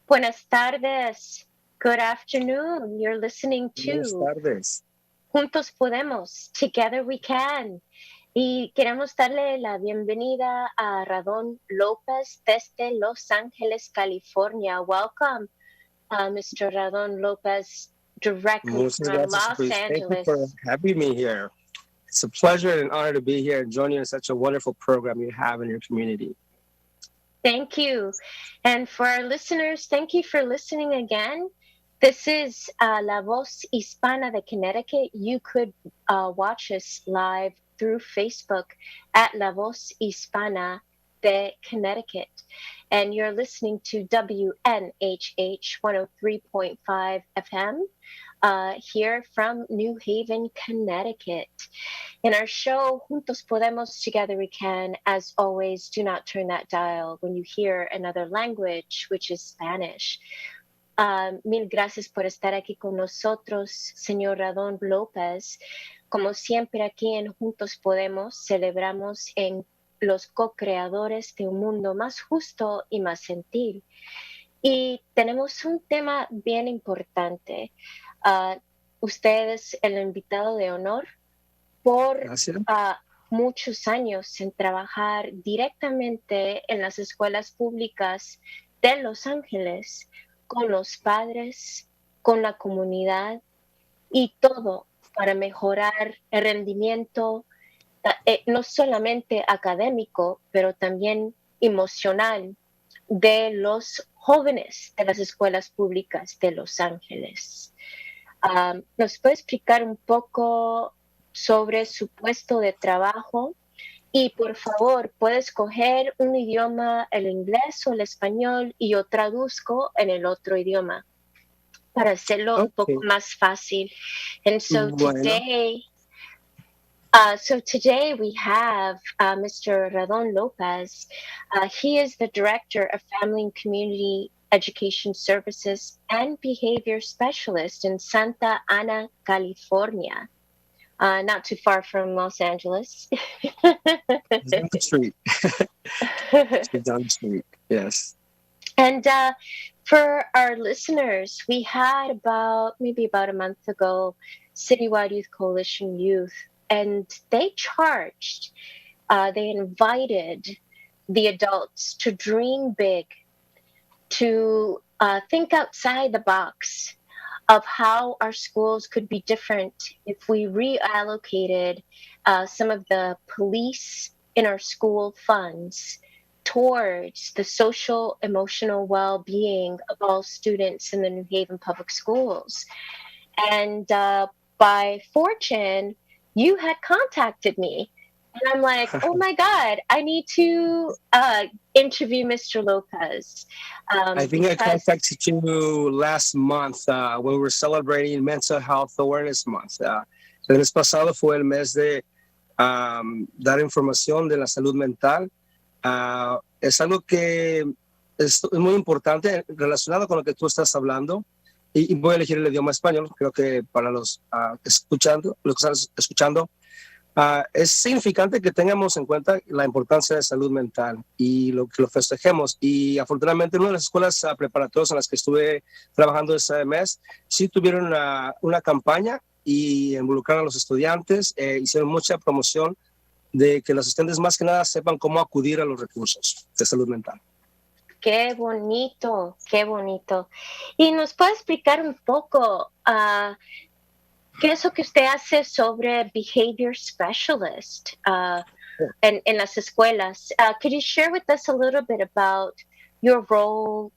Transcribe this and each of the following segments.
Buenas tardes. Good afternoon. You're listening Buenas to tardes. Juntos Podemos, Together We Can. Y queremos darle la bienvenida a Radón López desde Los Ángeles, California. Welcome, Mr. Radón López, directly Muchas from gracias, Los Caprice. Thank you for Angeles. having me here. It's a pleasure and an honor to be here and join you in such a wonderful program you have in your community. Thank you. And for our listeners, thank you for listening again. This is La Voz Hispana de Connecticut. You could watch us live through Facebook at La Voz Hispana de Connecticut. And you're listening to WNHH 103.5 FM here from New Haven, Connecticut. In our show, Juntos Podemos, Together We Can, as always, do not turn that dial when you hear another language, which is Spanish. Mil gracias por estar aquí con nosotros, señor Radón López. Como siempre aquí en Juntos Podemos, celebramos en los co-creadores de un mundo más justo y más gentil. Y tenemos un tema bien importante. Usted es el invitado de honor por Gracias. muchos años en trabajar directamente en las escuelas públicas de Los Ángeles, con los padres, con la comunidad y todo para mejorar el rendimiento, no solamente académico, pero también emocional de los jóvenes de las escuelas públicas de Los Ángeles. ¿Nos puede explicar un poco sobre su puesto de trabajo? Y por favor, puede escoger un idioma, el inglés o el español, y yo traduzco en el otro idioma para hacerlo un poco Okay. más fácil. And so Bueno, today we have Mr. Radon Lopez. He is the Director of Family and Community Education Services and Behavior Specialist in Santa Ana, California. Not too far from Los Angeles. it's down the street. It's down the street. Yes. And for our listeners, we had maybe about a month ago, Citywide Youth Coalition Youth, and they invited the adults to dream big, to think outside the box of how our schools could be different if we reallocated some of the police in our school funds towards the social emotional well-being of all students in the New Haven public schools. And by fortune, you had contacted me. And I'm like, oh my God, I need to interview Mr. Lopez. I think I Because contacted you last month when we were celebrating Mental Health Awareness Month. El mes pasado fue el mes de dar información de la salud mental. Es algo que es muy importante relacionado con lo que tú estás hablando y voy a elegir el idioma español. Creo que para los los que están escuchando, es significante que tengamos en cuenta la importancia de salud mental y que lo festejemos. Y afortunadamente en una de las escuelas preparatorias en las que estuve trabajando ese mes, sí tuvieron una campaña y involucraron a los estudiantes, hicieron mucha promoción de que los estudiantes más que nada sepan cómo acudir a los recursos de salud mental. qué bonito, qué bonito. Y nos puede explicar un poco qué es lo que usted hace sobre behavior specialist en las escuelas. Could you share with us a little bit about your role,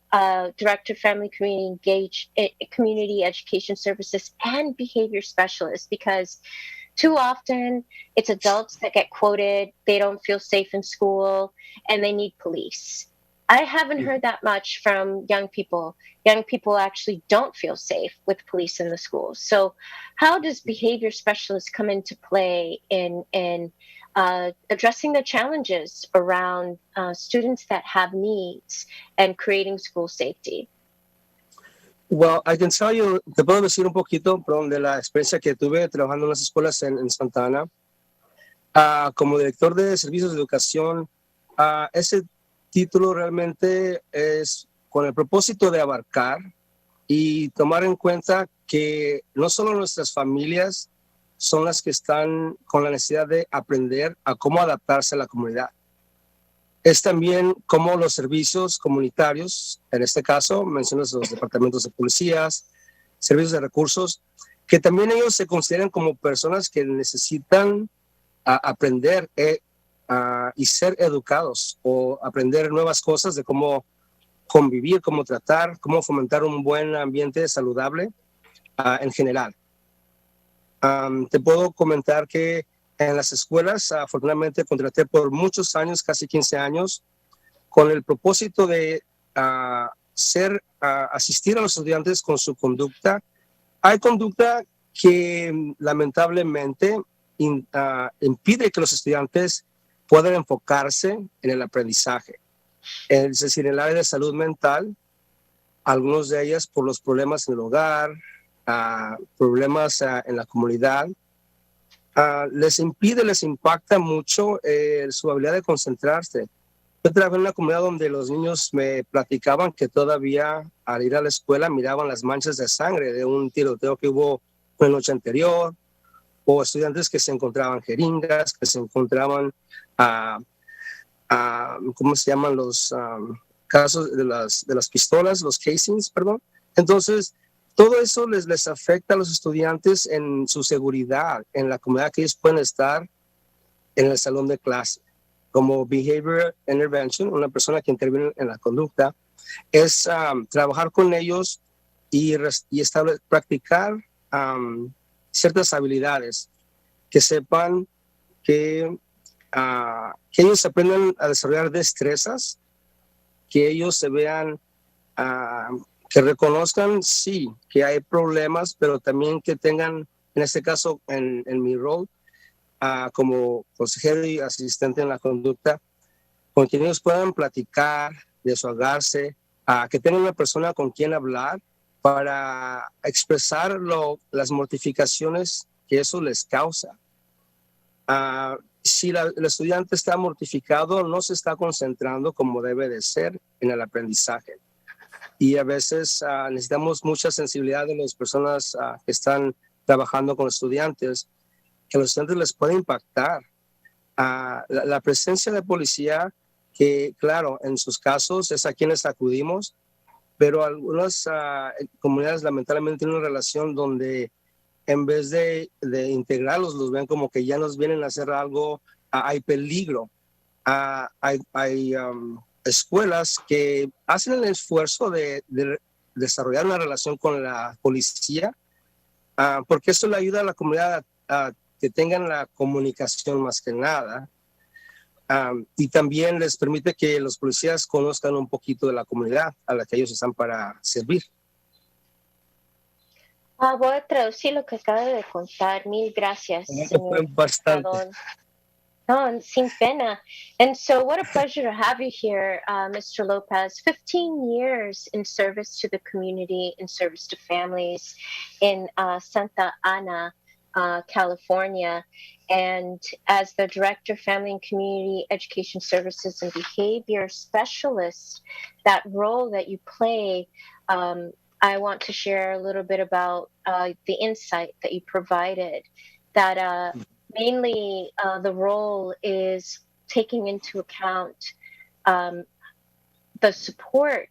Director of Family Community Education Services and behavior specialist? Because too often it's adults that get quoted, they don't feel safe in school, and they need police. I haven't heard that much from young people. Young people actually don't feel safe with police in the schools. So, how does behavior specialists come into play in addressing the challenges around students that have needs and creating school safety? Well, I can tell you, te puedo decir un poquito de la experiencia que tuve trabajando en las escuelas en Santa Ana. Como director de servicios de educación, ese título realmente es con el propósito de abarcar y tomar en cuenta que no solo nuestras familias son las que están con la necesidad de aprender a cómo adaptarse a la comunidad. Es también cómo los servicios comunitarios, en este caso mencionas los departamentos de policías, servicios de recursos, que también ellos se consideran como personas que necesitan aprender y ser educados o aprender nuevas cosas de cómo convivir, cómo tratar, cómo fomentar un buen ambiente saludable en general. Te puedo comentar que en las escuelas, afortunadamente, contraté por muchos años, casi 15 años, con el propósito de asistir a los estudiantes con su conducta. Hay conducta que lamentablemente impide que los estudiantes puedan enfocarse en el aprendizaje. Es decir, en el área de salud mental, algunos de ellas por los problemas en el hogar, problemas en la comunidad, les impacta mucho su habilidad de concentrarse. Yo trabajé en una comunidad donde los niños me platicaban que todavía al ir a la escuela miraban las manchas de sangre de un tiroteo que hubo la noche anterior, o estudiantes que se encontraban jeringas, que se encontraban, ¿cómo se llaman los casos de las pistolas, los casings, perdón? Entonces, todo eso les afecta a los estudiantes en su seguridad, en la comunidad que ellos pueden estar en el salón de clase. Como behavior intervention, una persona que interviene en la conducta, es trabajar con ellos y practicar ciertas habilidades, que sepan que ellos aprendan a desarrollar destrezas, que ellos se vean, que reconozcan, sí, que hay problemas, pero también que tengan, en este caso, en mi rol, como consejero y asistente en la conducta, con quien ellos puedan platicar, desahogarse, que tengan una persona con quien hablar para expresar las mortificaciones que eso les causa. Si el estudiante está mortificado, no se está concentrando como debe de ser en el aprendizaje. Y a veces necesitamos mucha sensibilidad de las personas que están trabajando con estudiantes, que a los estudiantes les puede impactar. La presencia de policía, que claro, en sus casos es a quienes acudimos, pero algunas comunidades lamentablemente tienen una relación donde en vez de integrarlos, los ven como que ya nos vienen a hacer algo, hay peligro. Hay escuelas que hacen el esfuerzo de desarrollar una relación con la policía, porque eso le ayuda a la comunidad a que tengan la comunicación más que nada. Y también les permite que los policías conozcan un poquito de la comunidad a la que ellos están para servir. Voy a traducir lo que acaba de contar. Mil gracias, Fue señor bastante. Radon. No, sin pena. And so, what a pleasure to have you here, Mr. Lopez. 15 years in service to the community, in service to families in Santa Ana, California. And as the Director of Family and Community Education Services and Behavior Specialist, that role that you play, I want to share a little bit about the insight that you provided. That mainly the role is taking into account the support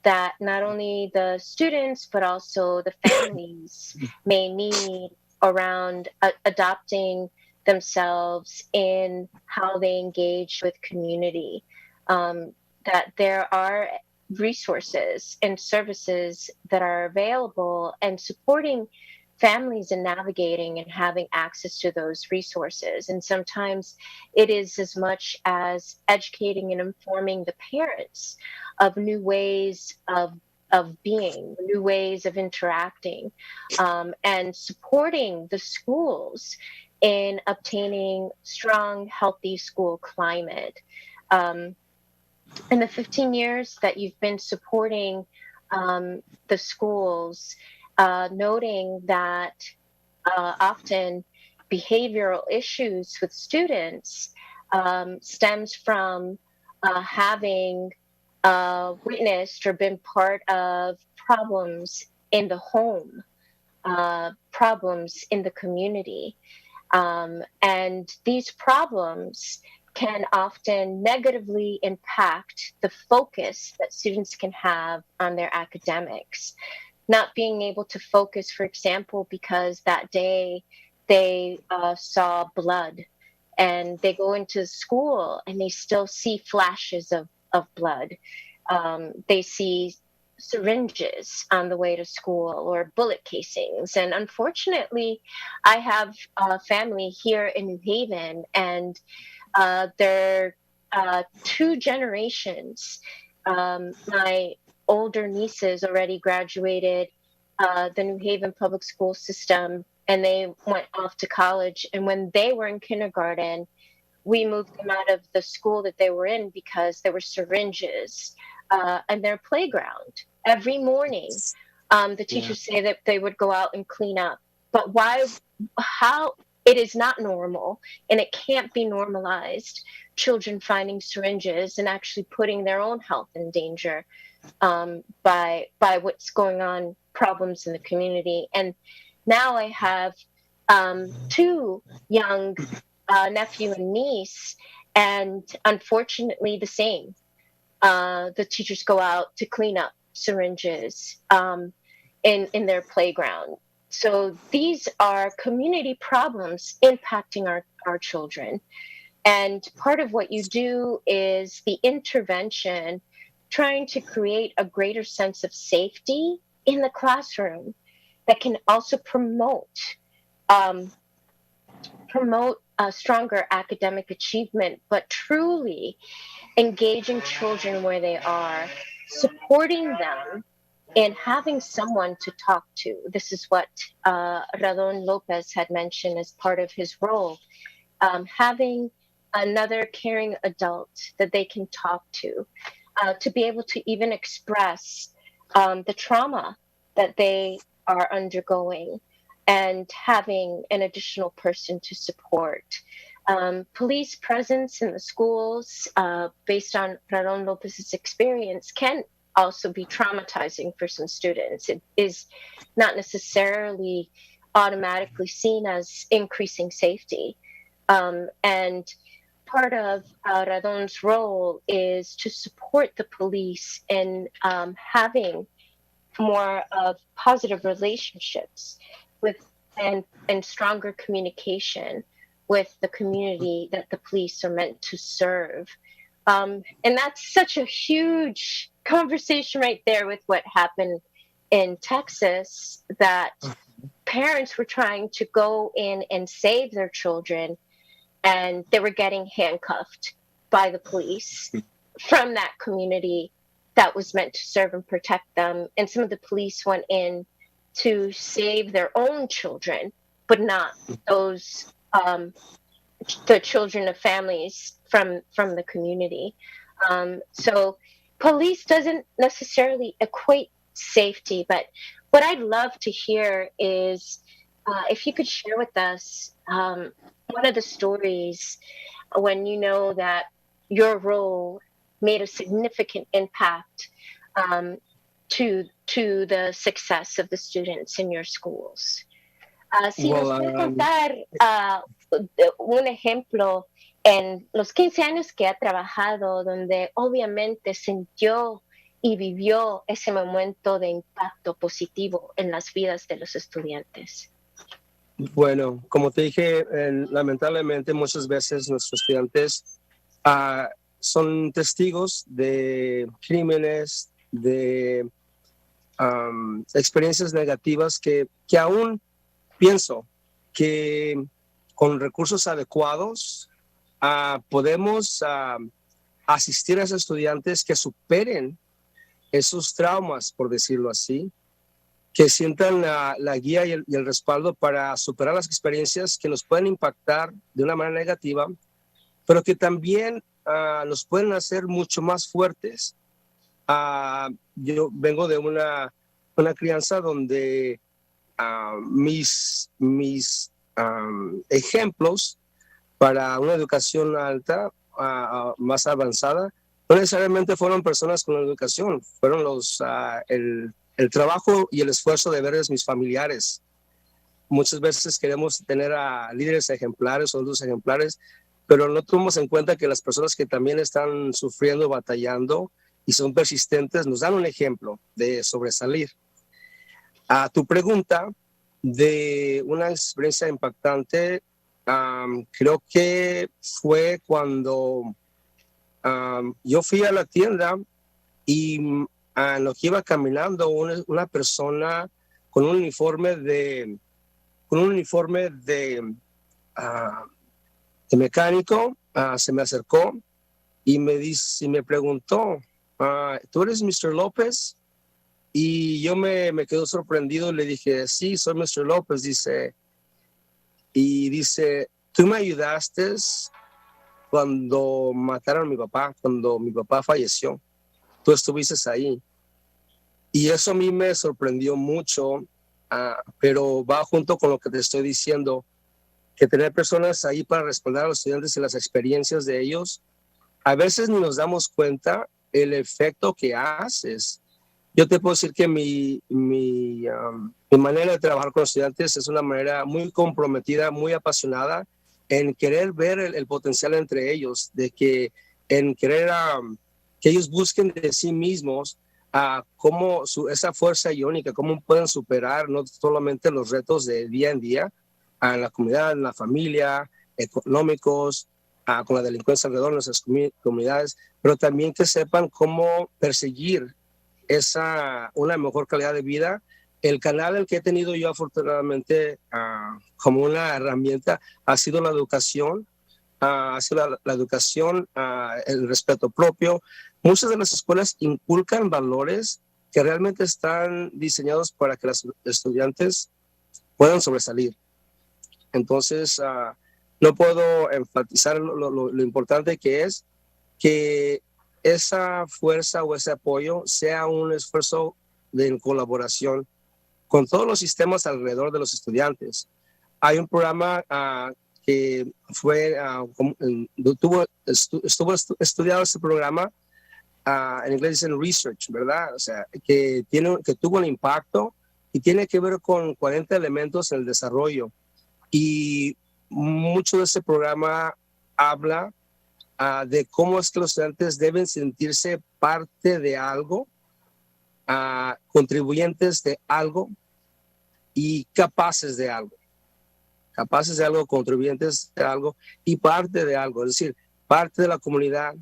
that not only the students but also the families may need around adopting themselves in how they engage with community. That there are resources and services that are available and supporting families in navigating and having access to those resources. And sometimes it is as much as educating and informing the parents of new ways of being, new ways of interacting, and supporting the schools in obtaining strong, healthy school climate. In the 15 years that you've been supporting the schools, noting that often behavioral issues with students stems from having witnessed or been part of problems in the home, problems in the community. And these problems can often negatively impact the focus that students can have on their academics. Not being able to focus, for example, because that day they saw blood, and they go into school and they still see flashes of blood. They see syringes on the way to school or bullet casings. And unfortunately, I have a family here in New Haven, and they're two generations. My older nieces already graduated the New Haven public school system, and they went off to college. And when they were in kindergarten, we moved them out of the school that they were in because there were syringes in their playground every morning. The Yeah. teachers say that they would go out and clean up. But why, how, it is not normal, and it can't be normalized. Children finding syringes and actually putting their own health in danger by what's going on, problems in the community. And now I have two young nephew and niece, and unfortunately the same. The teachers go out to clean up syringes in their playground. So these are community problems impacting our children. And part of what you do is the intervention, trying to create a greater sense of safety in the classroom that can also um, promote a stronger academic achievement, but truly engaging children where they are, supporting them, and having someone to talk to. This is what Radon Lopez had mentioned as part of his role, having another caring adult that they can talk to be able to even express the trauma that they are undergoing, and having an additional person to support. Police presence in the schools, based on Radon Lopez's experience, can also be traumatizing for some students. It is not necessarily automatically seen as increasing safety. And part of Radon's role is to support the police in having more of positive relationships with and stronger communication with the community that the police are meant to serve. And that's such a huge conversation right there with what happened in Texas, that parents were trying to go in and save their children, and they were getting handcuffed by the police from that community that was meant to serve and protect them. And some of the police went in to save their own children, but not those the children of families from the community. So police doesn't necessarily equate safety, but what I'd love to hear is if you could share with us one of the stories when you know that your role made a significant impact to the success of the students in your schools. Si nos Well, puede contar un ejemplo en los 15 años que ha trabajado, donde obviamente sintió y vivió ese momento de impacto positivo en las vidas de los estudiantes. bueno, como te dije, lamentablemente muchas veces nuestros estudiantes son testigos de crímenes, de experiencias negativas que aún pienso que con recursos adecuados podemos asistir a esos estudiantes que superen esos traumas, por decirlo así, que sientan la guía y el respaldo para superar las experiencias que nos pueden impactar de una manera negativa, pero que también nos pueden hacer mucho más fuertes. Yo vengo de una crianza donde mis ejemplos para una educación alta, más avanzada, no necesariamente fueron personas con educación, fueron el trabajo y el esfuerzo de ver mis familiares. Muchas veces queremos tener a líderes ejemplares o adultos ejemplares, pero no tomamos en cuenta que las personas que también están sufriendo, batallando y son persistentes, nos dan un ejemplo de sobresalir. A tu pregunta de una experiencia impactante, creo que fue cuando yo fui a la tienda y en lo que iba caminando una persona con un uniforme de de mecánico se me acercó y me preguntó, ¿tú eres Mr. López? Y yo me quedo sorprendido y le dije, sí, soy Mr. López. Dice, tú me ayudaste cuando mataron a mi papá, cuando mi papá falleció. Tú estuviste ahí. Y eso a mí me sorprendió mucho, pero va junto con lo que te estoy diciendo, que tener personas ahí para respaldar a los estudiantes y las experiencias de ellos, a veces ni nos damos cuenta el efecto que haces. Yo te puedo decir que mi manera de trabajar con los estudiantes es una manera muy comprometida, muy apasionada en querer ver el potencial entre ellos, en querer que ellos busquen de sí mismos cómo esa fuerza iónica, cómo pueden superar no solamente los retos de día en día en la comunidad, en la familia, económicos, con la delincuencia alrededor de nuestras comunidades, pero también que sepan cómo perseguir una mejor calidad de vida. El canal el que he tenido yo afortunadamente como una herramienta ha sido la educación, la educación, el respeto propio. Muchas de las escuelas inculcan valores que realmente están diseñados para que los estudiantes puedan sobresalir. Entonces, no puedo enfatizar lo importante que es que esa fuerza o ese apoyo sea un esfuerzo de colaboración con todos los sistemas alrededor de los estudiantes. Hay un programa que estuvo estudiado este programa, en inglés dicen research, ¿verdad? O sea, que tuvo un impacto y tiene que ver con 40 elementos en el desarrollo. Y mucho de ese programa habla de cómo es que los estudiantes deben sentirse parte de algo, contribuyentes de algo y capaces de algo. Capaces de algo, contribuyentes de algo y parte de algo. Es decir, parte de la comunidad,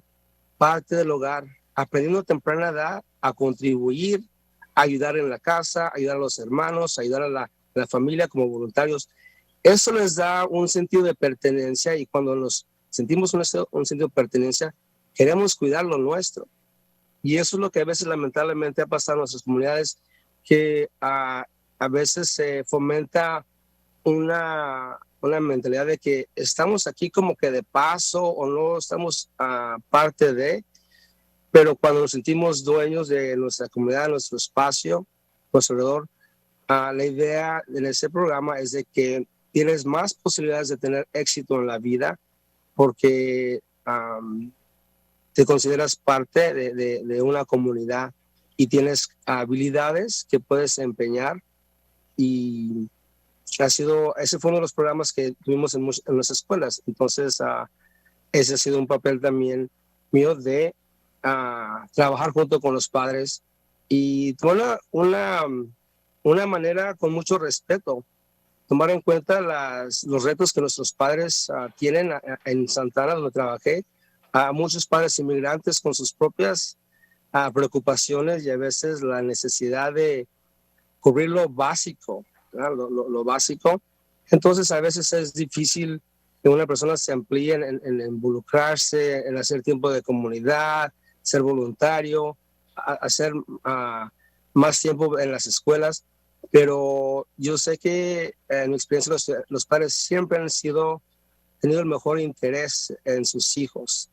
parte del hogar, aprendiendo a temprana edad a contribuir, a ayudar en la casa, ayudar a los hermanos, ayudar a la familia como voluntarios. Eso les da un sentido de pertenencia y cuando nos sentimos un sentido de pertenencia, queremos cuidar lo nuestro. Y eso es lo que a veces lamentablemente ha pasado en nuestras comunidades, que a veces se fomenta una mentalidad de que estamos aquí como que de paso o no estamos parte de, pero cuando nos sentimos dueños de nuestra comunidad, nuestro espacio, nuestro alrededor, la idea en ese programa es de que tienes más posibilidades de tener éxito en la vida porque te consideras parte de una comunidad y tienes habilidades que puedes empeñar. Y ese fue uno de los programas que tuvimos en las escuelas. Entonces, ese ha sido un papel también mío de trabajar junto con los padres y tomar una manera con mucho respeto, tomar en cuenta los retos que nuestros padres tienen en Santana, donde trabajé, a muchos padres inmigrantes con sus propias preocupaciones y a veces la necesidad de cubrir lo básico, lo básico. Entonces a veces es difícil que una persona se amplíe en involucrarse, en hacer tiempo de comunidad, ser voluntario, hacer más tiempo en las escuelas. Pero yo sé que en mi experiencia los padres siempre han tenido el mejor interés en sus hijos.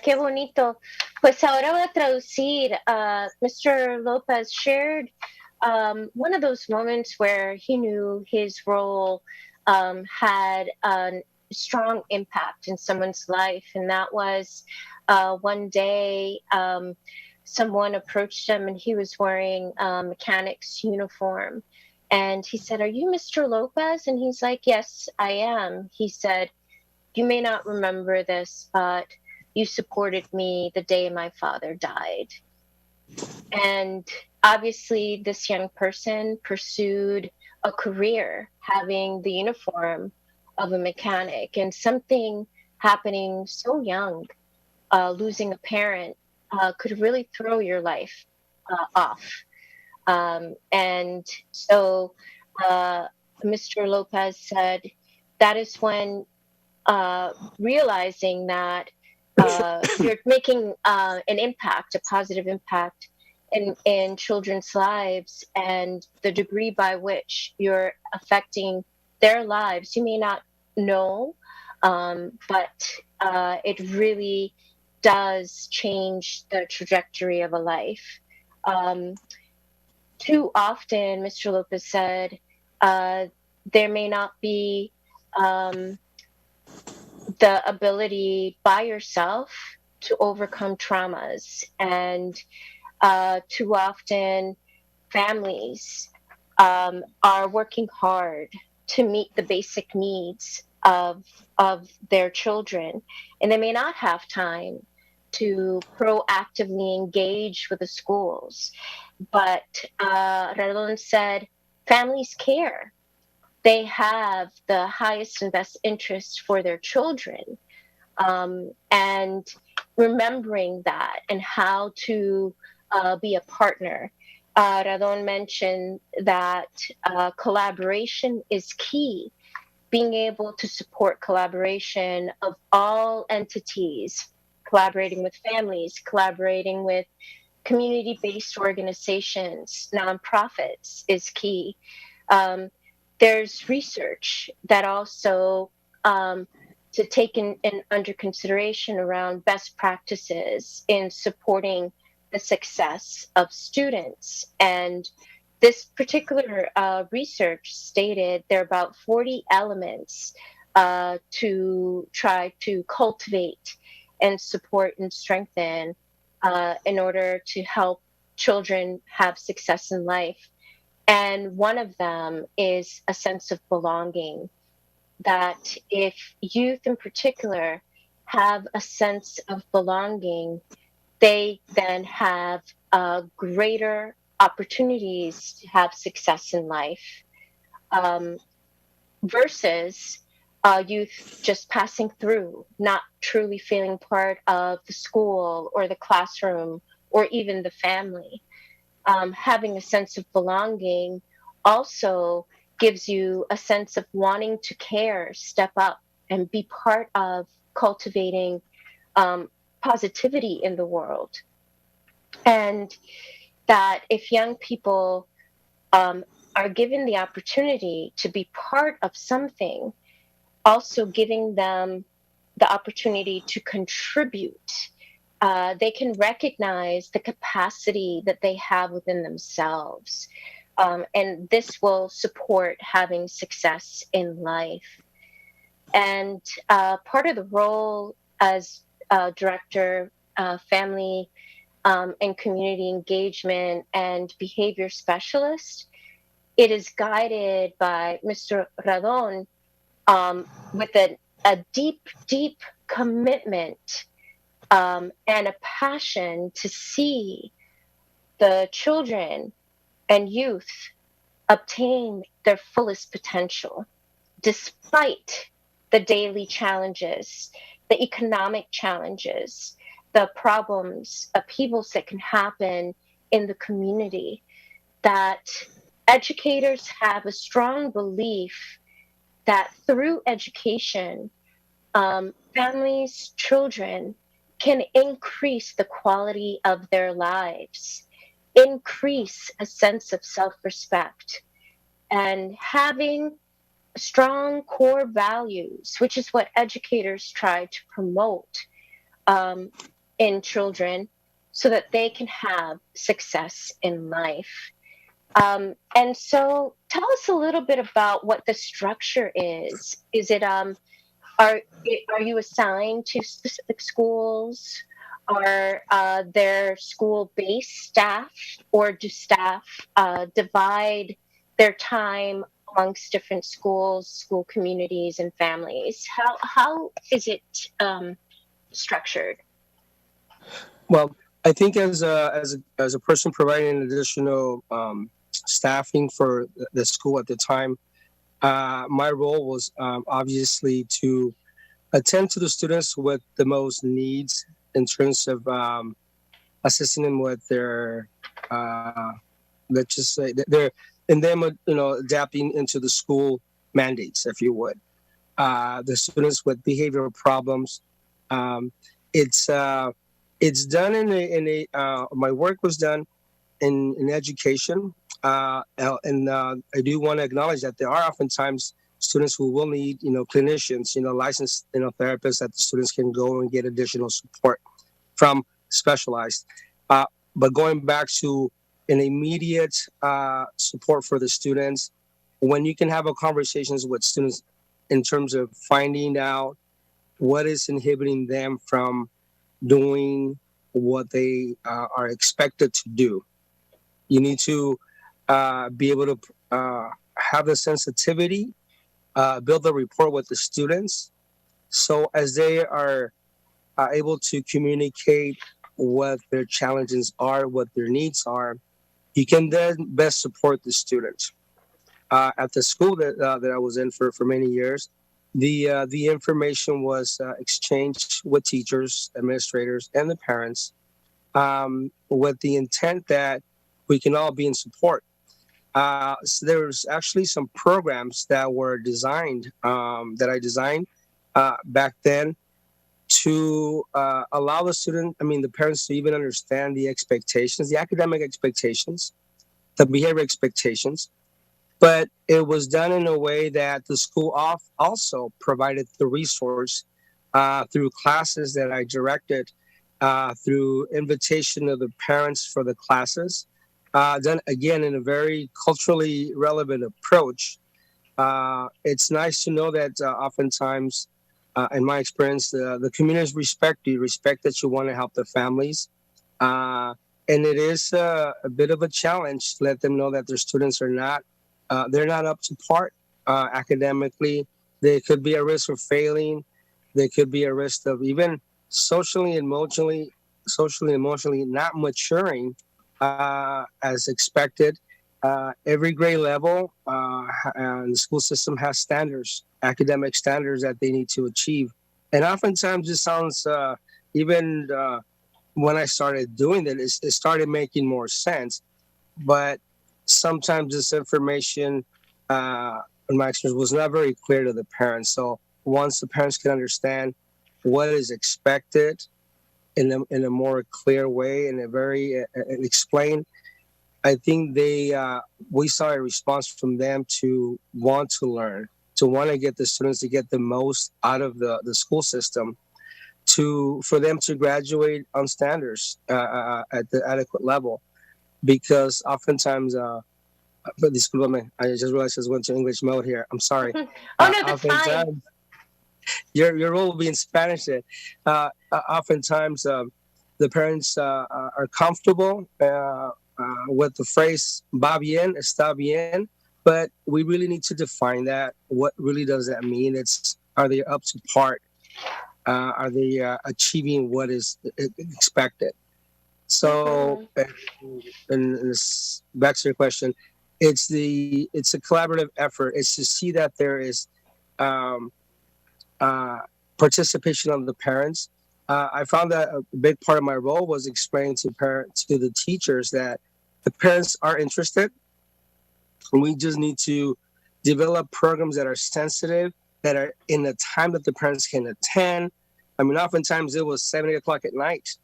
Qué bonito. Pues ahora voy a traducir. Mr. Lopez shared one of those moments where he knew his role had an strong impact in someone's life. And that was one day someone approached him and he was wearing a mechanic's uniform. And he said, "Are you Mr. Lopez?" And he's like, "Yes, I am." He said, "You may not remember this, but you supported me the day my father died." And obviously, this young person pursued a career having the uniform of a mechanic, and something happening so young, losing a parent, could really throw your life off. And so Mr. Lopez said that is when realizing that you're making an impact, a positive impact in children's lives, and the degree by which you're affecting their lives, you may not know, but it really does change the trajectory of a life. Um, Too often, Mr. Lopez said, there may not be um, the ability by yourself to overcome traumas. And too often, families are working hard to meet the basic needs of their children, and they may not have time to proactively engage with the schools. But Radon said families care. They have the highest and best interest for their children, and remembering that and how to be a partner. Radon mentioned that collaboration is key, being able to support collaboration of all entities, collaborating with families, collaborating with community-based organizations, nonprofits is key. Um, there's research that also to take in under consideration around best practices in supporting the success of students. And this particular research stated there are about 40 elements to try to cultivate and support and strengthen in order to help children have success in life. And one of them is a sense of belonging. That if youth in particular have a sense of belonging, they then have greater opportunities to have success in life, um, versus youth just passing through, not truly feeling part of the school or the classroom or even the family. Having a sense of belonging also gives you a sense of wanting to care, step up, and be part of cultivating um, positivity in the world. And that if young people are given the opportunity to be part of something, also giving them the opportunity to contribute, they can recognize the capacity that they have within themselves. And this will support having success in life. And part of the role as director, family and community engagement and behavior specialist, it is guided by Mr. Radon with a deep, deep commitment and a passion to see the children and youth obtain their fullest potential, despite the daily challenges, the economic challenges, the problems, upheavals that can happen in the community. That educators have a strong belief that through education, families, children can increase the quality of their lives, increase a sense of self respect, and having strong core values, which is what educators try to promote um, in children so that they can have success in life. And so tell us a little bit about what the structure is. Is it are are you assigned to specific schools? Are there school-based staff, or do staff divide their time amongst different schools, school communities, and families? How is it structured? Well, I think as a person providing additional staffing for the school at the time, my role was obviously to attend to the students with the most needs in terms of assisting them with their, let's just say, their and them, adapting into the school mandates, if you would. The students with behavioral problems. Um, it's it's done in a my work was done in education, and I do want to acknowledge that there are oftentimes students who will need clinicians, licensed therapists that the students can go and get additional support from specialized. Uh, but going back to an immediate support for the students, when you can have a conversations with students in terms of finding out what is inhibiting them from doing what they are expected to do. You need to be able to have the sensitivity, build a rapport with the students. So as they are able to communicate what their challenges are, what their needs are, you can then best support the students. At the school that I was in for many years, the information was exchanged with teachers, administrators, and the parents, with the intent that we can all be in support. So there's actually some programs that were designed, that I designed back then, to allow the parents to even understand the expectations, the academic expectations, the behavior expectations. But it was done in a way that the school also provided the resource through classes that I directed, through invitation of the parents for the classes, done again in a very culturally relevant approach. It's nice to know that oftentimes, in my experience, the communities respect you, respect that you want to help the families. Uh, and it is a bit of a challenge to let them know that their students are not, they're not up to part academically. They could be at risk of failing. They could be at risk of even socially, socially, emotionally not maturing as expected. Every grade level, and the school system has standards, academic standards that they need to achieve. And oftentimes it sounds, even when I started doing that, it started making more sense. But sometimes this information, in my experience, was not very clear to the parents. So once the parents can understand what is expected in a more clear way, in a very explained, I think we saw a response from them to want to learn, to want to get the students to get the most out of the school system, for them to graduate on standards at the adequate level. Because oftentimes, but disculpame, I just realized I just went to English mode here. I'm sorry. Oh no, that's fine. Oftentimes, your role will be in Spanish. Oftentimes, the parents are comfortable with the phrase "va bien," "está bien," but we really need to define that. What really does that mean? Are they up to part? Are they achieving what is expected? So, Mhm. and back to your question, it's a collaborative effort. It's to see that there is um, uh, participation of the parents. I found that a big part of my role was explaining to the teachers that the parents are interested, and we just need to develop programs that are sensitive, that are in the time that the parents can attend. I mean, oftentimes it was 7, 8 o'clock at night,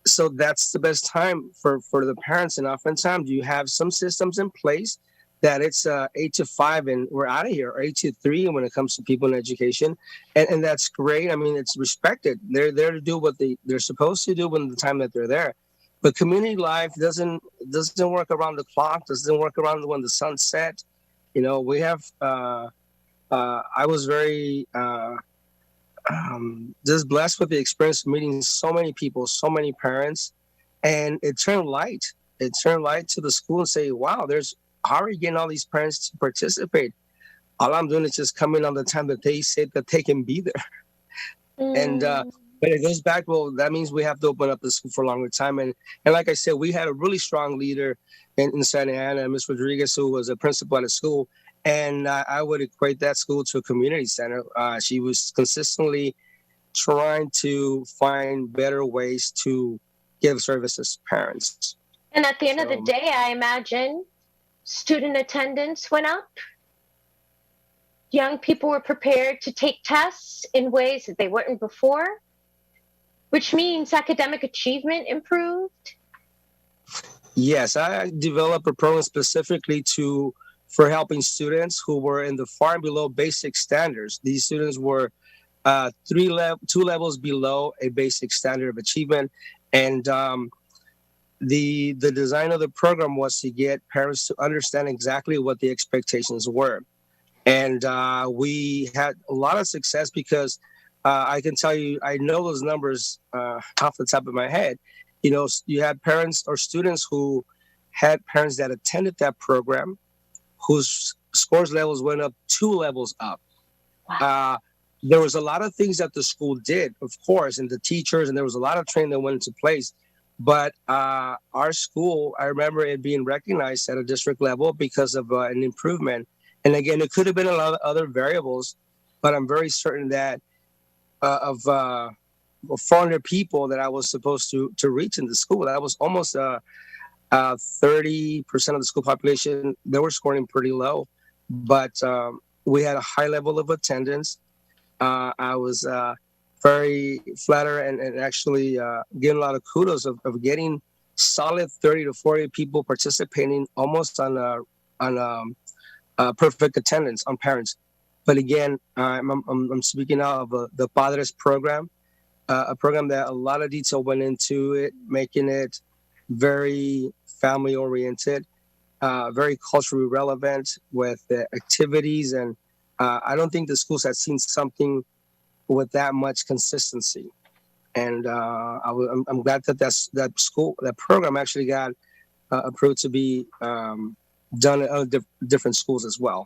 so that's the best time for the parents. And oftentimes you have some systems in place that it's 8 to 5 and we're out of here, or 8 to 3 when it comes to people in education. And that's great. I mean, it's respected. They're there to do what they're supposed to do when the time that they're there. But community life doesn't work around the clock, doesn't work around when the sun set. We have I was very just blessed with the experience of meeting so many people, so many parents, and it turned light. It turned light to the school and say, "Wow, how are you getting all these parents to participate? All I'm doing is just coming on the time that they said that they can be there." And Mm. but it goes back. Well, that means we have to open up the school for a longer time. And like I said, we had a really strong leader in Santa Ana, Miss Rodriguez, who was a principal at a school. And I would equate that school to a community center. She was consistently trying to find better ways to give services to parents. And at the end of the So day, I imagine student attendance went up. Young people were prepared to take tests in ways that they weren't before, which means academic achievement improved. yes, I developed a program specifically for helping students who were in the far and below basic standards. These students were two levels below a basic standard of achievement, and the design of the program was to get parents to understand exactly what the expectations were. And we had a lot of success because I can tell you, I know those numbers off the top of my head. You know, you had parents or students who had parents that attended that program whose scores levels went up 2 levels up. Wow. There was a lot of things that the school did, of course, and the teachers, and there was a lot of training that went into place. But our school, I remember it being recognized at a district level because of an improvement. And again, it could have been a lot of other variables, but I'm very certain that of 400 people that I was supposed to reach in the school, that was almost 30% of the school population. They were scoring pretty low, but we had a high level of attendance. I was very flattered and actually getting a lot of kudos of getting solid 30 to 40 people participating almost on perfect attendance on parents. But again, I'm speaking now of the Padres program, a program that a lot of detail went into it, making it very family oriented, very culturally relevant with the activities. And I don't think the schools had seen something with that much consistency. And I'm glad that that program actually got approved to be done at other different schools as well.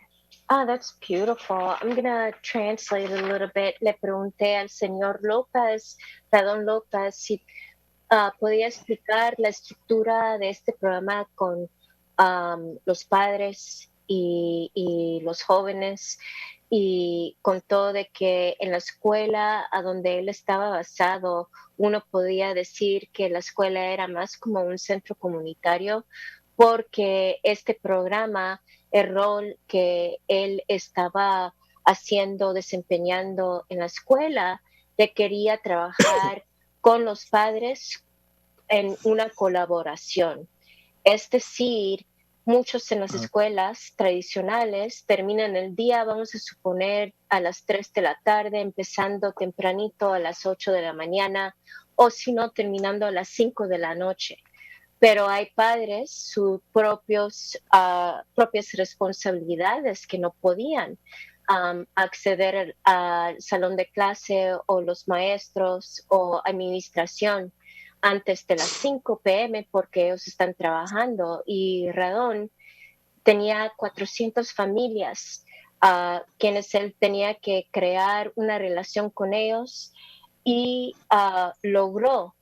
Ah, that's beautiful. I'm gonna translate a little bit. Le pregunté al señor López, Radón López, si podía explicar la estructura de este programa con los padres y los jóvenes, y contó de que en la escuela a donde él estaba basado, uno podía decir que la escuela era más como un centro comunitario, porque este programa, el rol que él estaba haciendo, desempeñando en la escuela, requería trabajar con los padres en una colaboración. Es decir, muchos en las escuelas tradicionales terminan el día, vamos a suponer, a las 3 de la tarde, empezando tempranito a las 8 de la mañana, o si no, terminando a las 5 de la noche. Pero hay padres, sus propias responsabilidades, que no podían acceder al salón de clase, o los maestros o administración antes de las 5 p.m. porque ellos están trabajando. Y Radón tenía 400 familias, quienes él tenía que crear una relación con ellos, y logró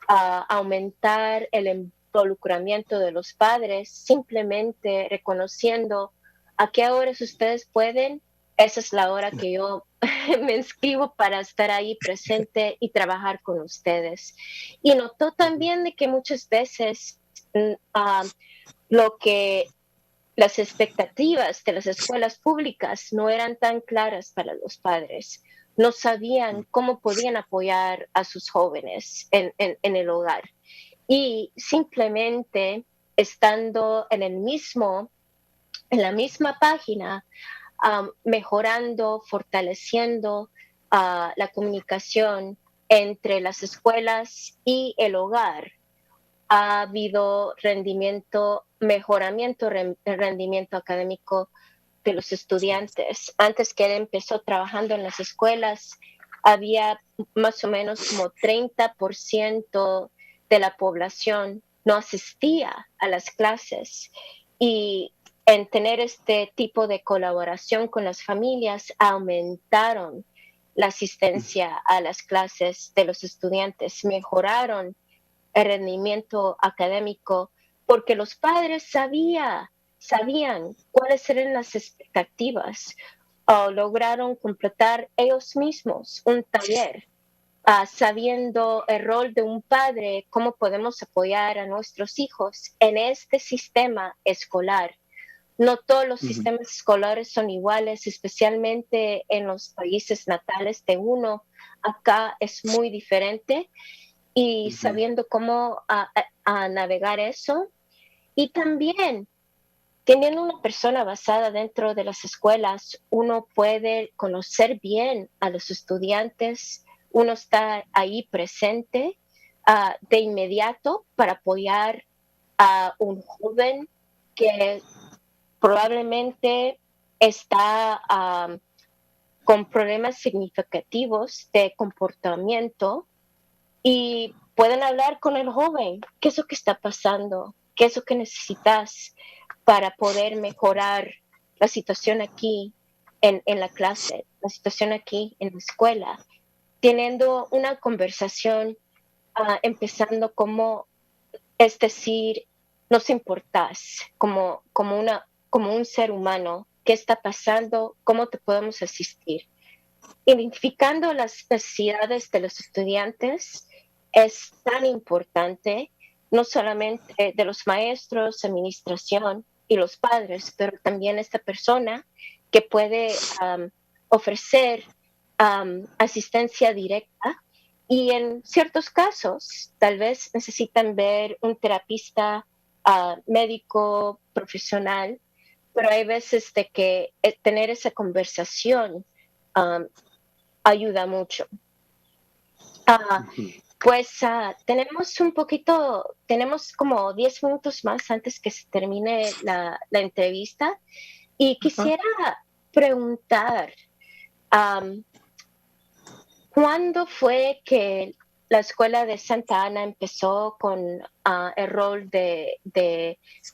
aumentar el involucramiento de los padres, simplemente reconociendo a qué horas ustedes pueden. Esa es la hora que yo me inscribo para estar ahí presente y trabajar con ustedes. Y notó también de que muchas veces lo que las expectativas de las escuelas públicas no eran tan claras para los padres. No sabían cómo podían apoyar a sus jóvenes en el hogar. Y simplemente estando en la misma página, mejorando, fortaleciendo la comunicación entre las escuelas y el hogar, ha habido mejoramiento del rendimiento académico de los estudiantes. Antes que él empezó trabajando en las escuelas, había más o menos como 30% de la población no asistía a las clases. Y en tener este tipo de colaboración con las familias, aumentaron la asistencia a las clases de los estudiantes, mejoraron el rendimiento académico, porque los padres sabían cuáles eran las expectativas, o lograron completar ellos mismos un taller, sabiendo el rol de un padre, cómo podemos apoyar a nuestros hijos en este sistema escolar. No todos los sistemas escolares son iguales, especialmente en los países natales de uno. Acá es muy diferente, y sabiendo cómo navegar eso. Y también teniendo una persona basada dentro de las escuelas, uno puede conocer bien a los estudiantes, uno está ahí presente de inmediato para apoyar a un joven que probablemente está con problemas significativos de comportamiento, y pueden hablar con el joven. ¿Qué es lo que está pasando? ¿Qué es lo que necesitas para poder mejorar la situación aquí en la clase, la situación aquí en la escuela? Teniendo una conversación, empezando como, es decir, nos importas como un ser humano. ¿Qué está pasando? ¿Cómo te podemos asistir? Identificando las necesidades de los estudiantes es tan importante, no solamente de los maestros, administración y los padres, pero también esta persona que puede ofrecer asistencia directa. Y en ciertos casos, tal vez necesitan ver un terapista médico profesional, pero hay veces de que tener esa conversación um, ayuda mucho. Pues tenemos como 10 minutos más antes que se termine la entrevista, y quisiera preguntar, ¿cuándo fue que la escuela de Santa Ana empezó con el rol de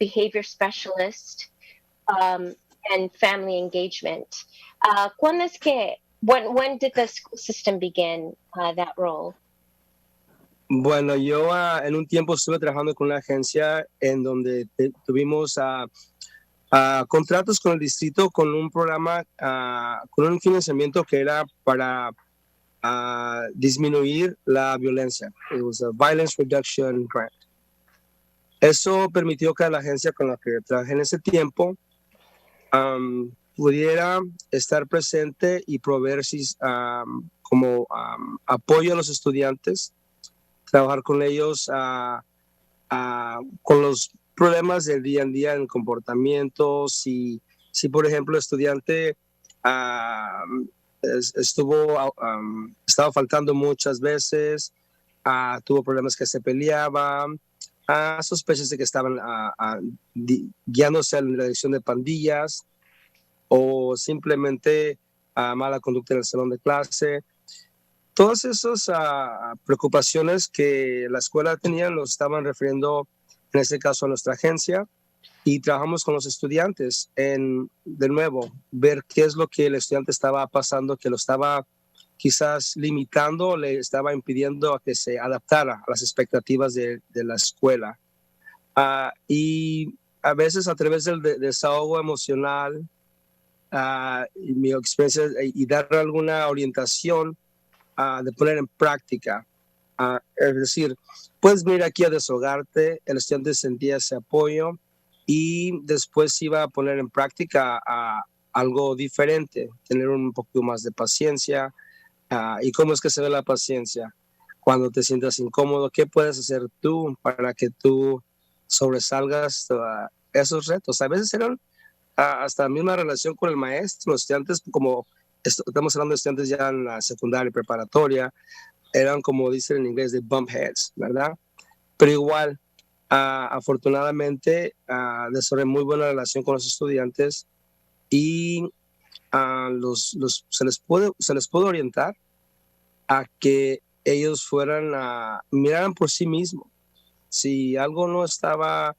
Behavior Specialist and Family Engagement? ¿Cuándo es que when did the school system begin that role? Bueno, yo en un tiempo estuve trabajando con una agencia en donde tuvimos contratos con el distrito con un programa, con un financiamiento que era para disminuir la violencia. It was a Violence Reduction Grant. Eso permitió que la agencia con la que trabajé en ese tiempo pudiera estar presente y proveer como apoyo a los estudiantes, trabajar con ellos con los problemas del día en día en comportamiento. Si por ejemplo, el estudiante estaba faltando muchas veces, tuvo problemas que se peleaban, sospechas de que estaban guiándose en la dirección de pandillas, o simplemente mala conducta en el salón de clase. Todas esas preocupaciones que la escuela tenía los estaban refiriendo, en este caso, a nuestra agencia, y trabajamos con los estudiantes en, de nuevo, ver qué es lo que el estudiante estaba pasando, que lo estaba quizás limitando, le estaba impidiendo a que se adaptara a las expectativas de la escuela. Y a veces a través del desahogo emocional, y mi experiencia, y dar alguna orientación, de poner en práctica. Es decir, puedes venir aquí a desahogarte, el estudiante sentía ese apoyo y después iba a poner en práctica algo diferente, tener un poco más de paciencia. ¿Y cómo es que se ve la paciencia? Cuando te sientas incómodo, ¿qué puedes hacer tú para que tú sobresalgas esos retos? A veces eran hasta la misma relación con el maestro. Los estudiantes, como estamos hablando de estudiantes ya en la secundaria y preparatoria, eran, como dicen en inglés, de bump heads, ¿verdad? Pero igual, afortunadamente, desarrollé muy buena relación con los estudiantes, y se les puede orientar a que ellos fueran a miraran por sí mismos. Si algo no estaba,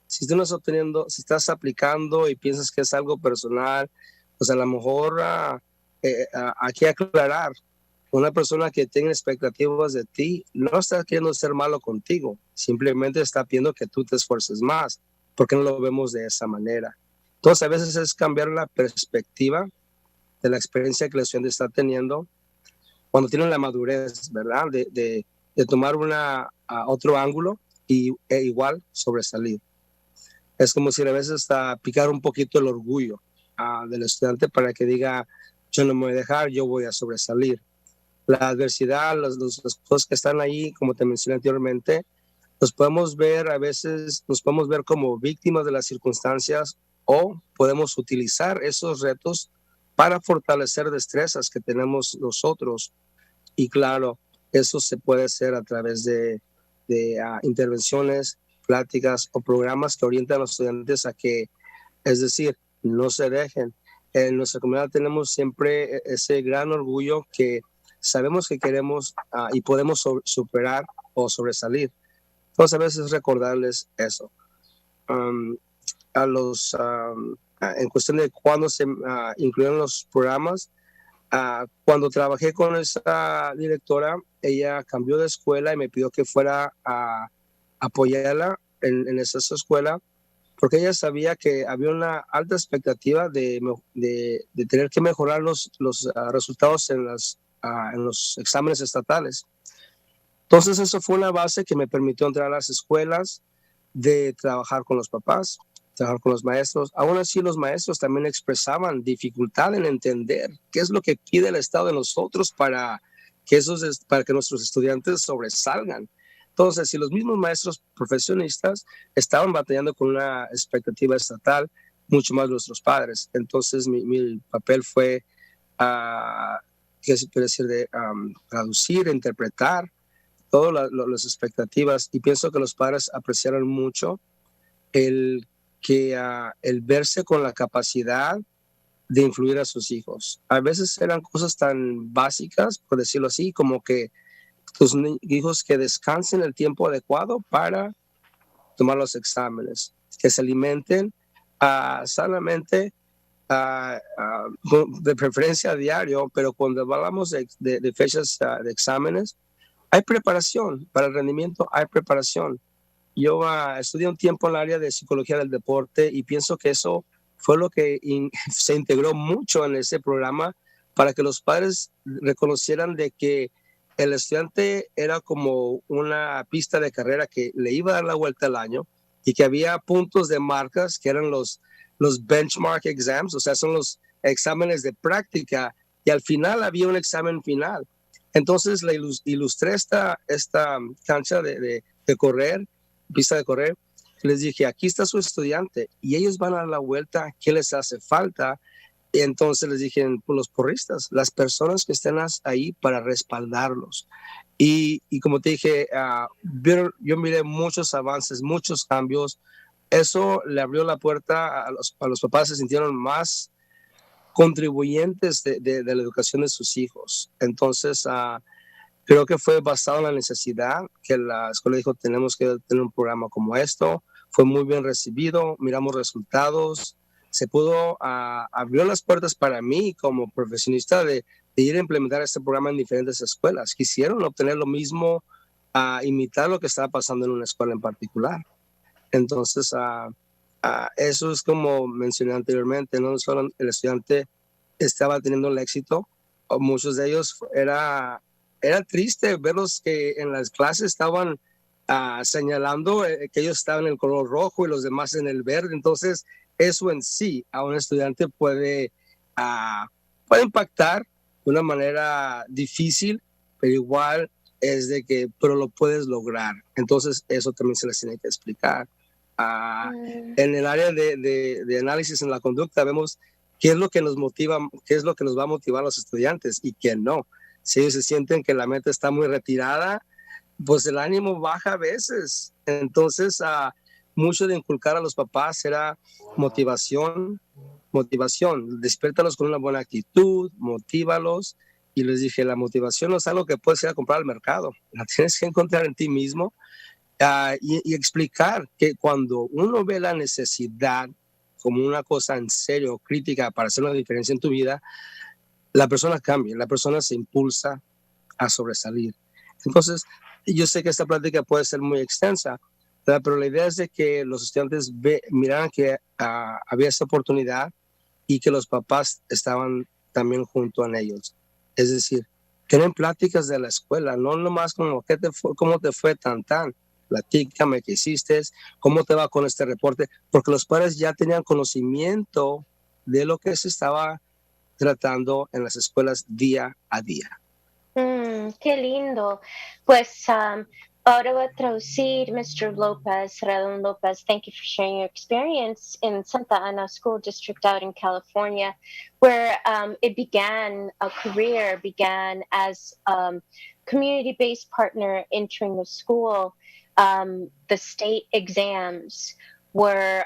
si tú no estás obteniendo, si estás aplicando y piensas que es algo personal, pues a lo mejor hay que aclarar. Una persona que tiene expectativas de ti no está queriendo ser malo contigo, simplemente está pidiendo que tú te esfuerces más, porque no lo vemos de esa manera. Entonces a veces es cambiar la perspectiva de la experiencia que el estudiante está teniendo cuando tienen la madurez, ¿verdad? De tomar otro ángulo e igual sobresalir. Es como si a veces hasta picar un poquito el orgullo del estudiante para que diga, yo no me voy a dejar, yo voy a sobresalir. La adversidad, las cosas que están ahí, como te mencioné anteriormente, nos podemos ver a veces, nos podemos ver como víctimas de las circunstancias o podemos utilizar esos retos para fortalecer destrezas que tenemos nosotros. Y claro, eso se puede hacer a través de intervenciones, pláticas o programas que orientan a los estudiantes a que, es decir, no se dejen. En nuestra comunidad tenemos siempre ese gran orgullo que sabemos que queremos y podemos superar o sobresalir. Entonces a veces recordarles eso. En cuestión de cuándo se incluyeron los programas, cuando trabajé con esa directora, ella cambió de escuela y me pidió que fuera a apoyarla en esa escuela, porque ella sabía que había una alta expectativa de tener que mejorar los resultados en los exámenes estatales. Entonces eso fue una base que me permitió entrar a las escuelas, de trabajar con los papás, trabajar con los maestros. Aún así, los maestros también expresaban dificultad en entender qué es lo que pide el Estado de nosotros para para que nuestros estudiantes sobresalgan. Entonces, si los mismos maestros profesionistas estaban batallando con una expectativa estatal, mucho más nuestros padres. Entonces, mi papel fue, ¿qué se puede decir? Traducir, interpretar todas las expectativas, y pienso que los padres apreciaron mucho el verse con la capacidad de influir a sus hijos. A veces eran cosas tan básicas, por decirlo así, como que tus hijos que descansen el tiempo adecuado para tomar los exámenes, que se alimenten sanamente, de preferencia a diario, pero cuando hablamos de fechas de exámenes, hay preparación para el rendimiento, hay preparación. Yo estudié un tiempo en el área de psicología del deporte y pienso que eso fue lo que se integró mucho en ese programa para que los padres reconocieran de que el estudiante era como una pista de carrera que le iba a dar la vuelta al año y que había puntos de marcas que eran los benchmark exams, o sea, son los exámenes de práctica, y al final había un examen final. Entonces le ilustré esta cancha de correr, pista de correr. Les dije, aquí está su estudiante y ellos van a dar la vuelta, ¿qué les hace falta? Y entonces les dije, pues, los porristas, las personas que estén ahí para respaldarlos. Y como te dije, yo miré muchos avances, muchos cambios. Eso le abrió la puerta a los papás, se sintieron más contribuyentes de la educación de sus hijos. Entonces, creo que fue basado en la necesidad que la escuela dijo, tenemos que tener un programa como esto. Fue muy bien recibido, miramos resultados, se pudo, abrió las puertas para mí como profesionista de ir a implementar este programa en diferentes escuelas. Quisieron obtener lo mismo, imitar lo que estaba pasando en una escuela en particular. Entonces, eso es como mencioné anteriormente, no solo el estudiante estaba teniendo el éxito, muchos de ellos era triste verlos que en las clases estaban señalando que ellos estaban en el color rojo y los demás en el verde. Entonces, eso en sí a un estudiante puede impactar de una manera difícil, pero igual pero lo puedes lograr. Entonces, eso también se les tiene que explicar. En el área de análisis en la conducta vemos qué es lo que nos motiva, qué es lo que nos va a motivar a los estudiantes y qué no. Si ellos se sienten que la meta está muy retirada, pues el ánimo baja a veces. Entonces, mucho de inculcar a los papás era motivación, despiértalos con una buena actitud, motívalos Y les dije, la motivación no es algo que puedes ir a comprar al mercado, la tienes que encontrar en ti mismo, y explicar que cuando uno ve la necesidad como una cosa en serio, crítica, para hacer una diferencia en tu vida, la persona cambia, la persona se impulsa a sobresalir. Entonces, yo sé que esta plática puede ser muy extensa, pero la idea es de que los estudiantes miraran que había esa oportunidad y que los papás estaban también junto a ellos. Es decir, tienen pláticas de la escuela, no nomás como cómo te fue tan. Platícame qué hiciste, cómo te va con este reporte, porque los padres ya tenían conocimiento de lo que se estaba tratando en las escuelas día a día. Qué lindo. Pues ahora voy a traducir, Mr. Lopez, Radon Lopez. Thank you for sharing your experience in Santa Ana School District out in California, where it began, a career began as community-based partner entering the school. The state exams were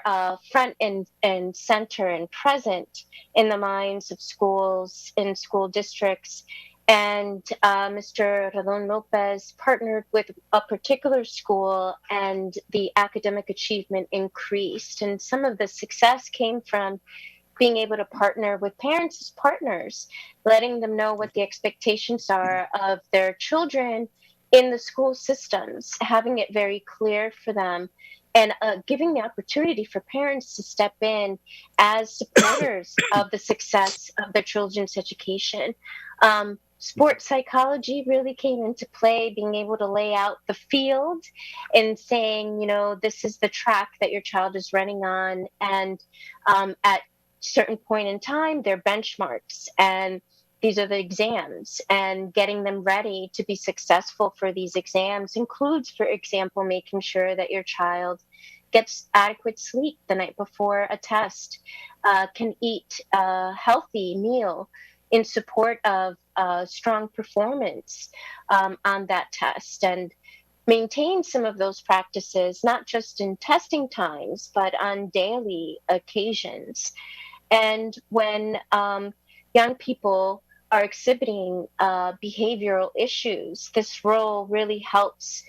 front and center and present in the minds of schools in school districts. And Mr. Radon Lopez partnered with a particular school, and the academic achievement increased. And some of the success came from being able to partner with parents as partners, letting them know what the expectations are of their children in the school systems, having it very clear for them, and giving the opportunity for parents to step in as supporters of the success of their children's education. Sports psychology really came into play, being able to lay out the field and saying, this is the track that your child is running on. And at certain point in time, their benchmarks, and these are the exams, and getting them ready to be successful for these exams includes, for example, making sure that your child gets adequate sleep the night before a test, can eat a healthy meal in support of strong performance on that test, and maintain some of those practices, not just in testing times, but on daily occasions. And when young people are exhibiting behavioral issues, this role really helps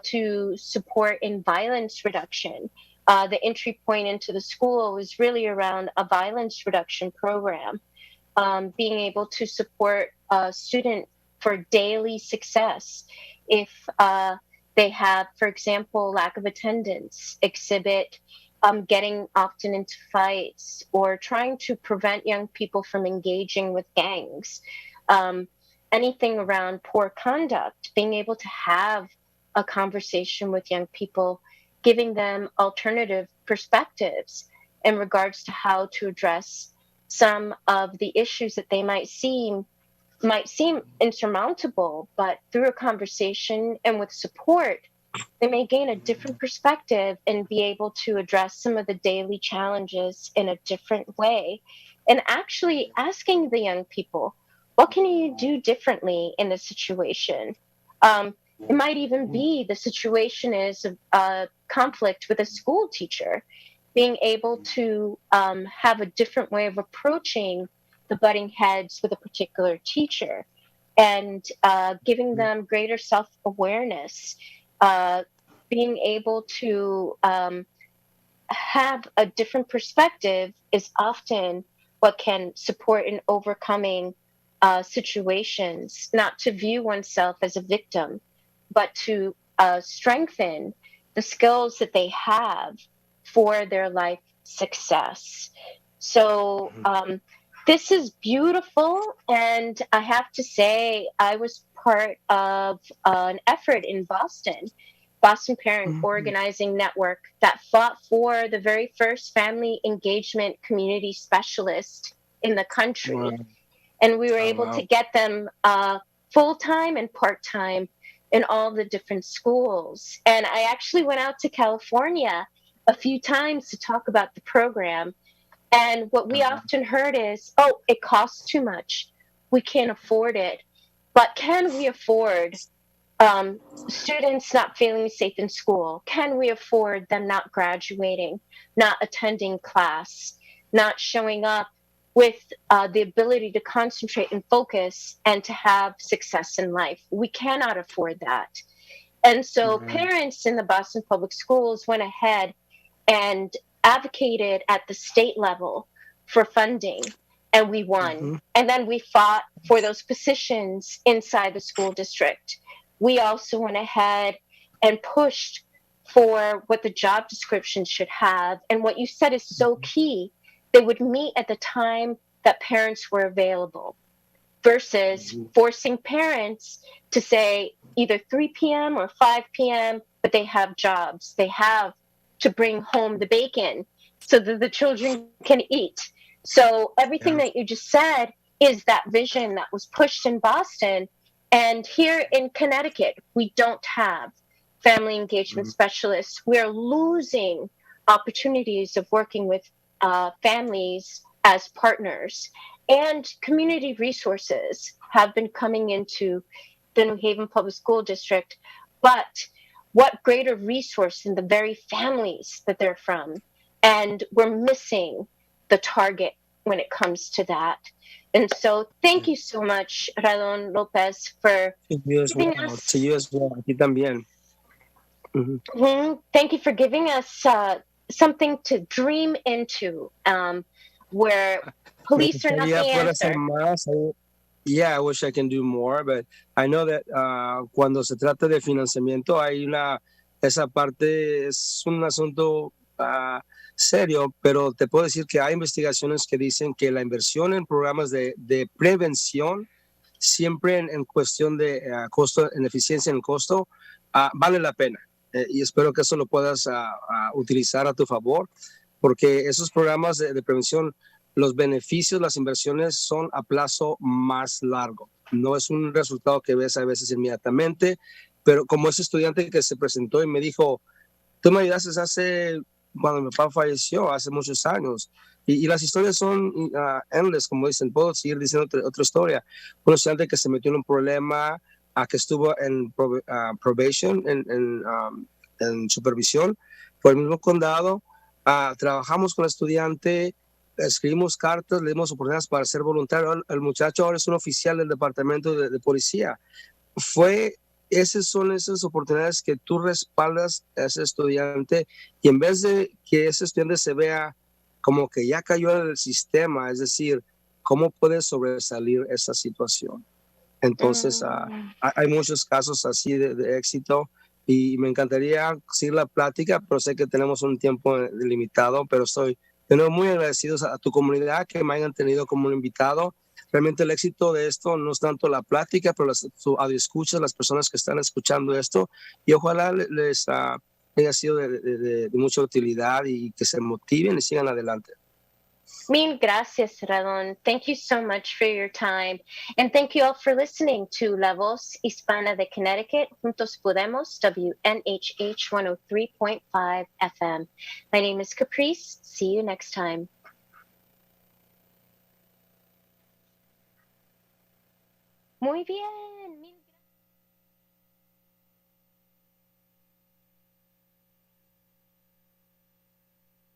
to support in violence reduction. The entry point into the school is really around a violence reduction program, being able to support a student for daily success. If they have, for example, lack of attendance, exhibit getting often into fights, or trying to prevent young people from engaging with gangs, um, anything around poor conduct, being able to have a conversation with young people, giving them alternative perspectives in regards to how to address some of the issues that they might seem insurmountable, but through a conversation and with support, they may gain a different perspective and be able to address some of the daily challenges in a different way. And actually asking the young people, what can you do differently in this situation? It might even be the situation is a conflict with a school teacher, being able to have a different way of approaching the butting heads with a particular teacher, and giving them greater self awareness, uh, being able to have a different perspective is often what can support in overcoming situations, not to view oneself as a victim, but to strengthen the skills that they have for their life success. So, this is beautiful. And I have to say, I was part of an effort in Boston Parent Organizing Network, that fought for the very first family engagement community specialist in the country. Wow. And we were Oh, able to wow. get them full time and part time in all the different schools. And I actually went out to California a few times to talk about the program. And what we often heard is, oh, it costs too much. We can't afford it. But can we afford students not feeling safe in school? Can we afford them not graduating, not attending class, not showing up with the ability to concentrate and focus and to have success in life. We cannot afford that. And so parents in the Boston Public Schools went ahead and advocated at the state level for funding, and we won. And then we fought for those positions inside the school district. We also went ahead and pushed for what the job description should have. And what you said is so key. They would meet at the time that parents were available versus forcing parents to say either 3 p.m. or 5 p.m., but they have jobs. They have to bring home the bacon so that the children can eat. So everything that you just said is that vision that was pushed in Boston. And here in Connecticut, we don't have family engagement specialists. We're losing opportunities of working with families as partners. And community resources have been coming into the New Haven Public School District. But what greater resource than the very families that they're from? And we're missing the target when it comes to that. And so thank you so much, Radon Lopez, for giving us... To you as well. Aquí también. Thank you for giving us something to dream into, where police are not the answer. Yeah, I wish I can do more, but I know that cuando se trata de financiamiento, esa parte es un asunto serio, pero te puedo decir que hay investigaciones que dicen que la inversión en programas de prevención, siempre en cuestión de costo, en eficiencia en el costo, vale la pena. Y espero que eso lo puedas utilizar a tu favor, porque esos programas de prevención, los beneficios, las inversiones son a plazo más largo. No es un resultado que ves a veces inmediatamente, pero como ese estudiante que se presentó y me dijo, tú me ayudaste cuando mi papá falleció, hace muchos años. Y las historias son endless, como dicen, puedo seguir diciendo otra historia. Un estudiante que se metió en un problema, que estuvo en probation, en supervisión, por el mismo condado. Trabajamos con el estudiante, escribimos cartas, le dimos oportunidades para ser voluntario. El muchacho ahora es un oficial del departamento de policía. Esas son esas oportunidades que tú respaldas a ese estudiante, y en vez de que ese estudiante se vea como que ya cayó en el sistema, es decir, ¿cómo puede sobresalir esa situación? Entonces, hay muchos casos así de éxito, y me encantaría seguir la plática, pero sé que tenemos un tiempo limitado, pero estoy de nuevo muy agradecido a tu comunidad que me hayan tenido como un invitado. Realmente el éxito de esto no es tanto la plática, pero su audio escucha, las personas que están escuchando esto, y ojalá les haya sido de mucha utilidad y que se motiven y sigan adelante. Mil gracias, Radon. Thank you so much for your time. And thank you all for listening to La Voz Hispana de Connecticut, Juntos Podemos, WNHH 103.5 FM. My name is Caprice. See you next time. Muy bien.